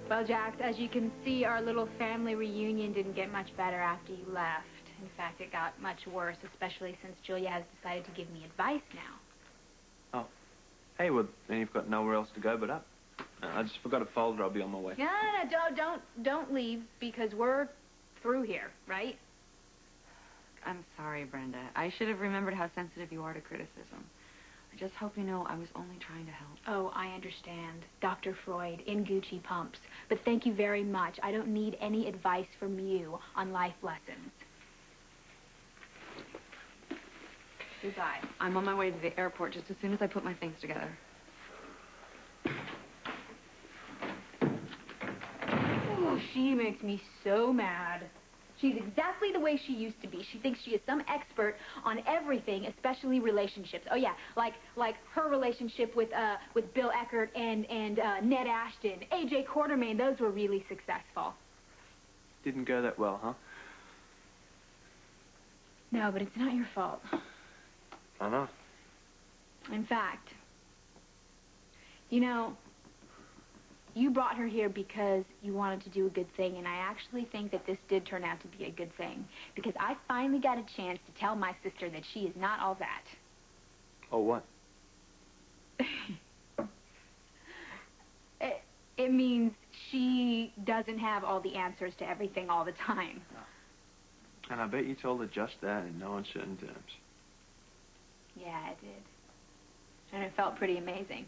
Well, Jax, as you can see, our little family reunion didn't get much better after you left. In fact, it got much worse, especially since Julia has decided to give me advice now. Oh. Hey, well, then you've got nowhere else to go but up. I just forgot a folder. I'll be on my way. No, don't leave, because we're through here, right? I'm sorry, Brenda. I should have remembered how sensitive you are to criticism. I just hope you know I was only trying to help. Oh, I understand. Dr. Freud in Gucci pumps. But thank you very much. I don't need any advice from you on life lessons. Goodbye. I'm on my way to the airport just as soon as I put my things together. Oh, she makes me so mad. She's exactly the way she used to be. She thinks she is some expert on everything, especially relationships. Oh, yeah, like her relationship with Bill Eckert and Ned Ashton. A.J. Quartermain, those were really successful. Didn't go that well, huh? No, but it's not your fault. I know. In fact, you know, you brought her here because you wanted to do a good thing, and I actually think that this did turn out to be a good thing, because I finally got a chance to tell my sister that she is not all that. Oh, what? It means she doesn't have all the answers to everything all the time. And I bet you told her just that in no uncertain terms. Yeah, I did. And it felt pretty amazing.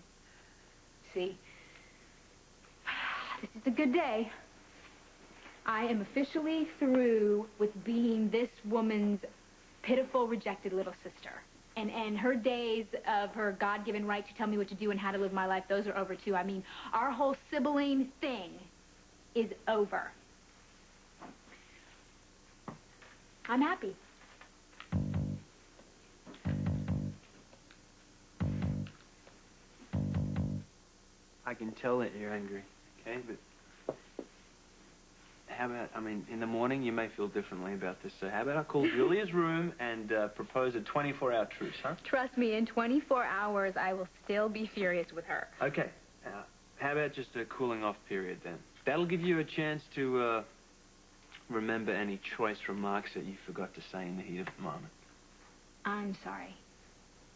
See? This is a good day. I am officially through with being this woman's pitiful, rejected little sister. And her days of her God-given right to tell me what to do and how to live my life, those are over, too. I mean, our whole sibling thing is over. I'm happy. I can tell that you're angry, okay? But how about, I mean, in the morning you may feel differently about this, so how about I call Julia's room and propose a 24-hour truce, huh? Trust me, in 24 hours, I will still be furious with her. Okay. How about just a cooling-off period, then? That'll give you a chance to remember any choice remarks that you forgot to say in the heat of the moment. I'm sorry.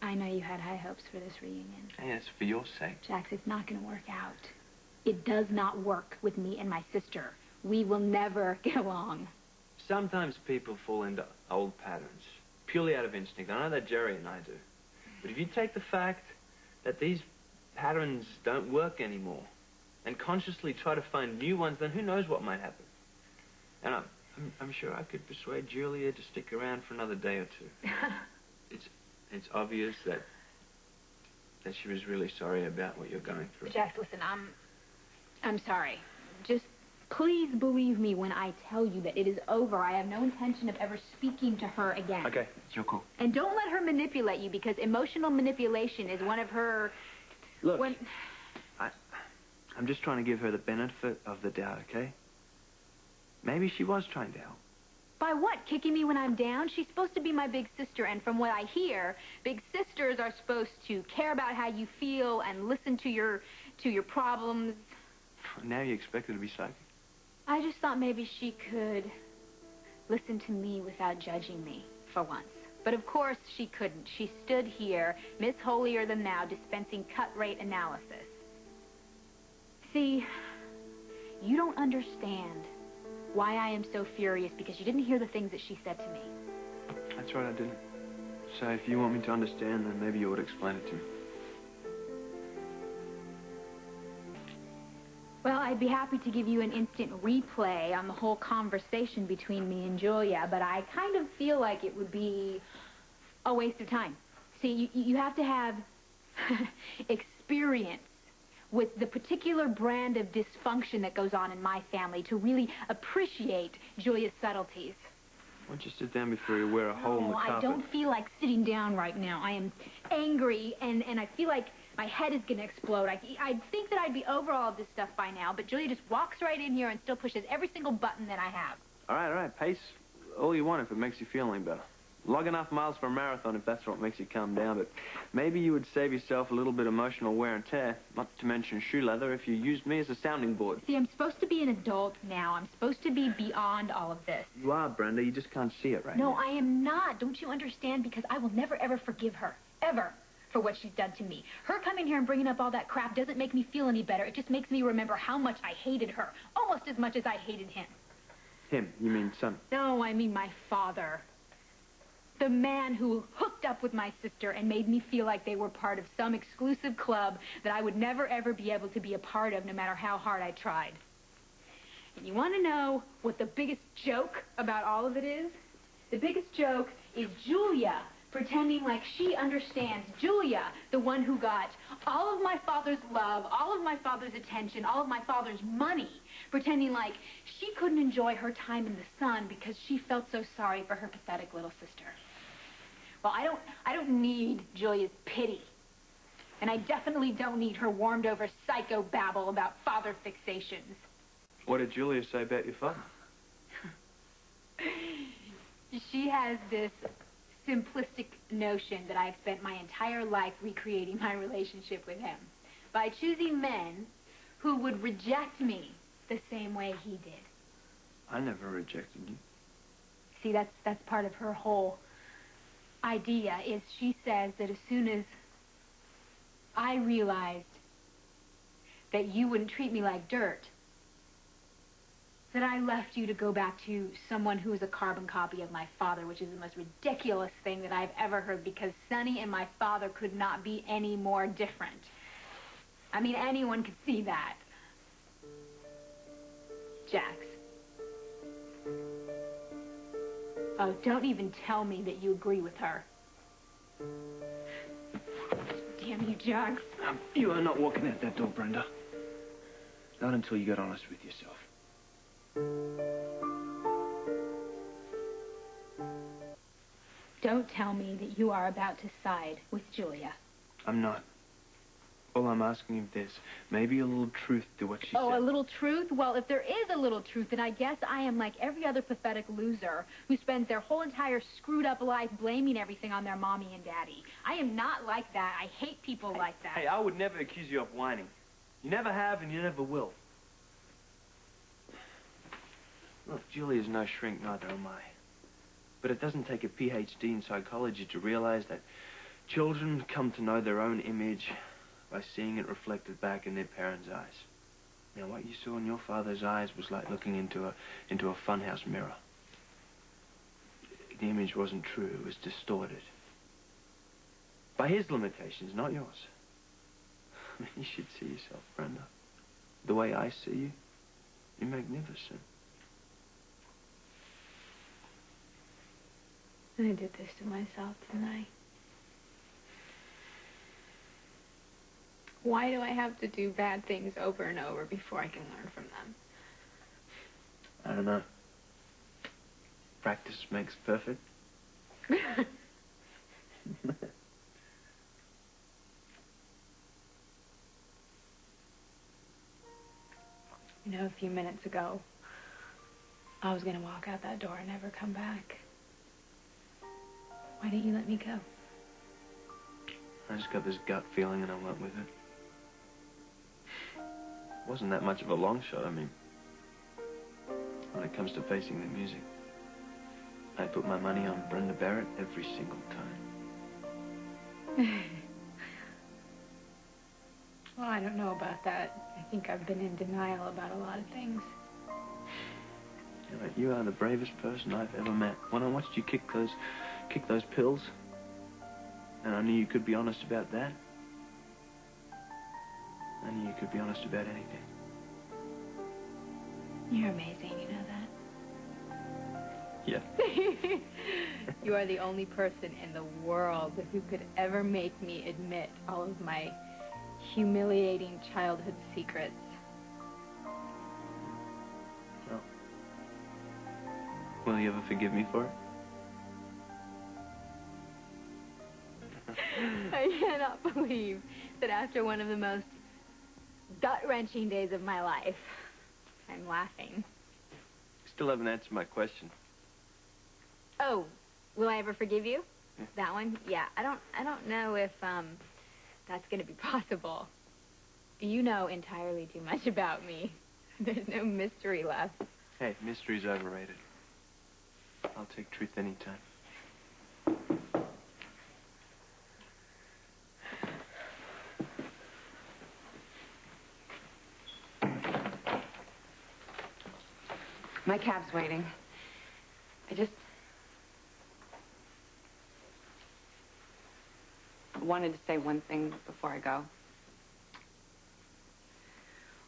I know you had high hopes for this reunion. Hey, it's for your sake. Jax, it's not going to work out. It does not work with me and my sister. We will never get along. Sometimes people fall into old patterns, purely out of instinct. I know that Jerry and I do. But if you take the fact that these patterns don't work anymore and consciously try to find new ones, then who knows what might happen. And I'm sure I could persuade Julia to stick around for another day or two. It's obvious that she was really sorry about what you're going through. Jax, listen, I'm sorry. Just please believe me when I tell you that it is over. I have no intention of ever speaking to her again. Okay, it's your call. And don't let her manipulate you, because emotional manipulation is one of her... Look, I'm just trying to give her the benefit of the doubt, okay? Maybe she was trying to help. By what? Kicking me when I'm down? She's supposed to be my big sister, and from what I hear, big sisters are supposed to care about how you feel and listen to your problems. Now you expect her to be psychic? I just thought maybe she could listen to me without judging me, for once. But of course she couldn't. She stood here, Miss Holier-than-Thou, dispensing cut-rate analysis. See, you don't understand why I am so furious, because you didn't hear the things that she said to me. That's right, I didn't. So if you want me to understand, then maybe you would explain it to me. Well, I'd be happy to give you an instant replay on the whole conversation between me and Julia, but I kind of feel like it would be a waste of time. See, you have to have experience with the particular brand of dysfunction that goes on in my family to really appreciate Julia's subtleties. Why don't you sit down before you wear a hole in the carpet? I don't feel like sitting down right now. I am angry, and I feel like my head is going to explode. I'd think that I'd be over all of this stuff by now, but Julia just walks right in here and still pushes every single button that I have. All right. Pace all you want if it makes you feel any better. Log enough miles for a marathon if that's what makes you calm down, but maybe you would save yourself a little bit of emotional wear and tear, not to mention shoe leather, if you used me as a sounding board. See, I'm supposed to be an adult now. I'm supposed to be beyond all of this. You are, Brenda. You just can't see it right No, now. I am not. Don't you understand? Because I will never, ever forgive her. Ever. For what she's done to me. Her coming here and bringing up all that crap doesn't make me feel any better. It just makes me remember how much I hated her. Almost as much as I hated him. Him? You mean son? No, I mean my father. The man who hooked up with my sister and made me feel like they were part of some exclusive club that I would never, ever be able to be a part of no matter how hard I tried. And you want to know what the biggest joke about all of it is? The biggest joke is Julia pretending like she understands. Julia, the one who got all of my father's love, all of my father's attention, all of my father's money, pretending like she couldn't enjoy her time in the sun because she felt so sorry for her pathetic little sister. Well, I don't need Julia's pity. And I definitely don't need her warmed-over psycho babble about father fixations. What did Julia say about your father? She has this simplistic notion that I've spent my entire life recreating my relationship with him by choosing men who would reject me the same way he did. I never rejected you. See, that's part of her whole idea, is she says that as soon as I realized that you wouldn't treat me like dirt, that I left you to go back to someone who is a carbon copy of my father, which is the most ridiculous thing that I've ever heard, because Sonny and my father could not be any more different. I mean, anyone could see that. Jax. Oh, don't even tell me that you agree with her. Damn you, Jax. You are not walking out that door, Brenda. Not until you get honest with yourself. Don't tell me that you are about to side with Julia. I'm not. All I'm asking is this. Maybe a little truth to what she said. Oh, a little truth? Well, if there is a little truth, then I guess I am like every other pathetic loser who spends their whole entire screwed-up life blaming everything on their mommy and daddy. I am not like that. I hate people like that. Hey, I would never accuse you of whining. You never have and you never will. Look, Julia's no shrink, neither am I. But it doesn't take a PhD in psychology to realize that children come to know their own image by seeing it reflected back in their parents' eyes. Now, what you saw in your father's eyes was like looking into a funhouse mirror. The image wasn't true. It was distorted. By his limitations, not yours. I mean, you should see yourself, Brenda. The way I see you, you're magnificent. I did this to myself, didn't I? Why do I have to do bad things over and over before I can learn from them? I don't know. Practice makes perfect. You know, a few minutes ago, I was going to walk out that door and never come back. Why didn't you let me go? I just got this gut feeling and I went with it. Wasn't that much of a long shot. I mean, when it comes to facing the music, I put my money on Brenda Barrett every single time. Well, I don't know about that. I think I've been in denial about a lot of things. Yeah, but you are the bravest person I've ever met. When I watched you kick those pills, and I knew you could be honest about that, I knew you could be honest about anything. You're amazing, you know that? Yeah. You are the only person in the world who could ever make me admit all of my humiliating childhood secrets. Well, will you ever forgive me for it? I cannot believe that after one of the most gut-wrenching days of my life, I'm laughing. Still haven't answered my question. Oh, Will I ever forgive you? Yeah. That one? Yeah. I don't know if, that's gonna be possible. You know entirely too much about me. There's no mystery left. Hey, mystery's overrated. I'll take truth anytime. My cab's waiting. I just wanted to say one thing before I go.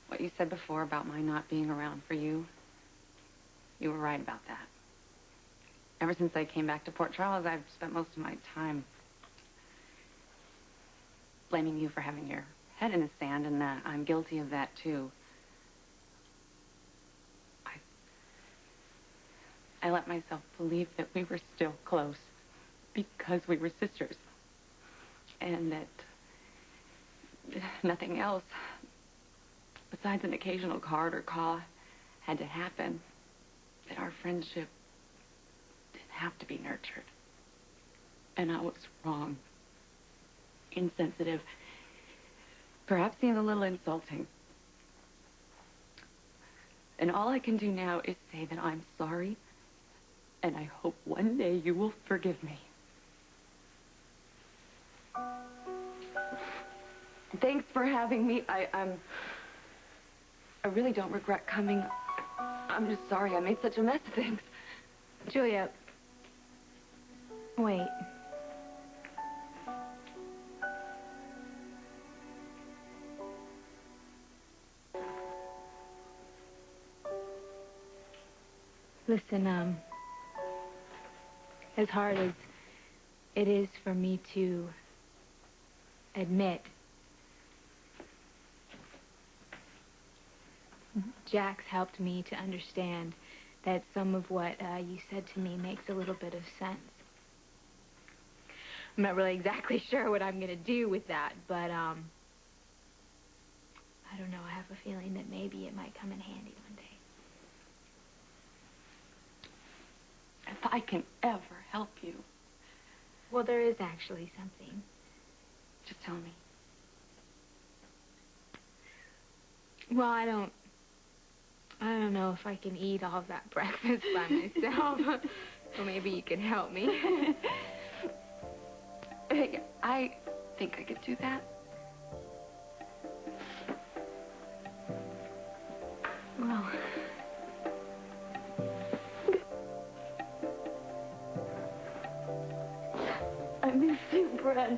What you said before about my not being around for you, you were right about that. Ever since I came back to Port Charles, I've spent most of my time blaming you for having your head in the sand, and I'm guilty of that, too. I let myself believe that we were still close because we were sisters, and that nothing else besides an occasional card or call had to happen, that our friendship didn't have to be nurtured. And I was wrong, insensitive, perhaps even a little insulting. And all I can do now is say that I'm sorry, and I hope one day you will forgive me. Thanks for having me. I really don't regret coming. I'm just sorry I made such a mess of things. Julia, wait. Listen, as hard as it is for me to admit, Jax helped me to understand that some of what you said to me makes a little bit of sense. I'm not really exactly sure what I'm going to do with that, but, I don't know. I have a feeling that maybe it might come in handy one day. If I can ever help you. Well, there is actually something. Just tell me. Well, I don't know if I can eat all of that breakfast by myself. Well, maybe you can help me. Hey, I think I could do that. Well... I miss you, Brenda.